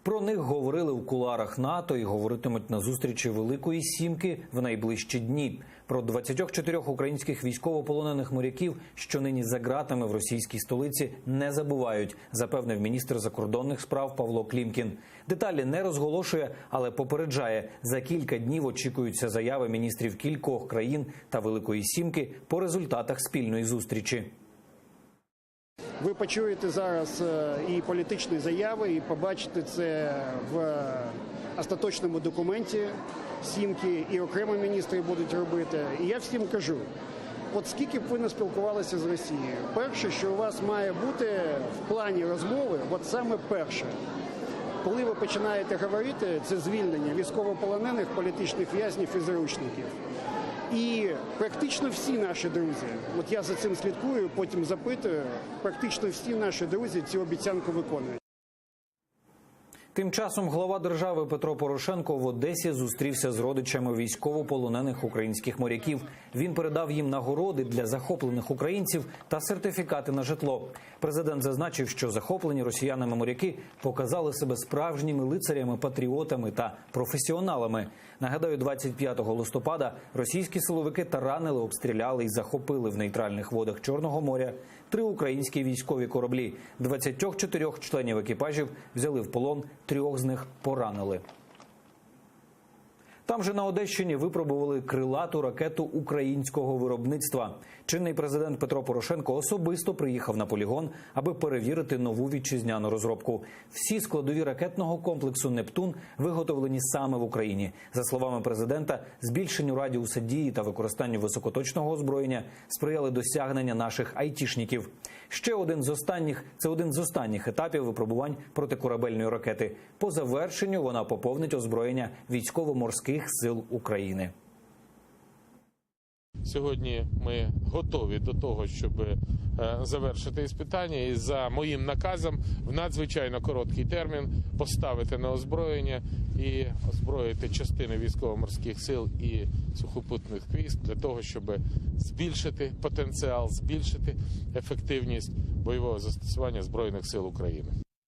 Про них говорили у кулуарах НАТО і говоритимуть на зустрічі Великої Сімки в найближчі дні. Про 24 українських військовополонених моряків, що нині за ґратами в російській столиці, не забувають, запевнив міністр закордонних справ Павло Клімкін. Деталі не розголошує, але попереджає, за кілька днів очікуються заяви міністрів кількох країн та Великої Сімки по результатах спільної зустрічі. Ви почуєте зараз і політичні заяви, і побачите це в остаточному документі Сімки, і окремо міністри будуть робити. І я всім кажу, от скільки б ви не спілкувалися з Росією, перше, що у вас має бути в плані розмови, от саме перше, коли ви починаєте говорити, це звільнення військовополонених, політичних в'язнів і заручників. І практично всі наші друзі, от я за цим слідкую, потім запитую, практично всі наші друзі цю обіцянку виконують. Тим часом глава держави Петро Порошенко в Одесі зустрівся з родичами військовополонених українських моряків. Він передав їм нагороди для захоплених українців та сертифікати на житло. Президент зазначив, що захоплені росіянами моряки показали себе справжніми лицарями, патріотами та професіоналами. Нагадаю, 25 листопада російські силовики таранили, обстріляли і захопили в нейтральних водах Чорного моря 3 українські військові кораблі. 24 членів екіпажів взяли в полон, 3 з них поранили. Там же на Одещині випробували крилату ракету українського виробництва. Чинний президент Петро Порошенко особисто приїхав на полігон, аби перевірити нову вітчизняну розробку. Всі складові ракетного комплексу «Нептун» виготовлені саме в Україні. За словами президента, збільшенню радіуса дії та використанню високоточного озброєння сприяли досягнення наших айтішників. Ще один з останніх етапів випробувань протикорабельної ракети. По завершенню вона поповнить озброєння військово-морських сил України. Сьогодні ми готові до того, щоб завершити іспитання і за моїм наказом в надзвичайно короткий термін поставити на озброєння і озброїти частини військово-морських сил і сухопутних військ для того, щоб збільшити потенціал, збільшити ефективність бойового застосування Збройних сил України.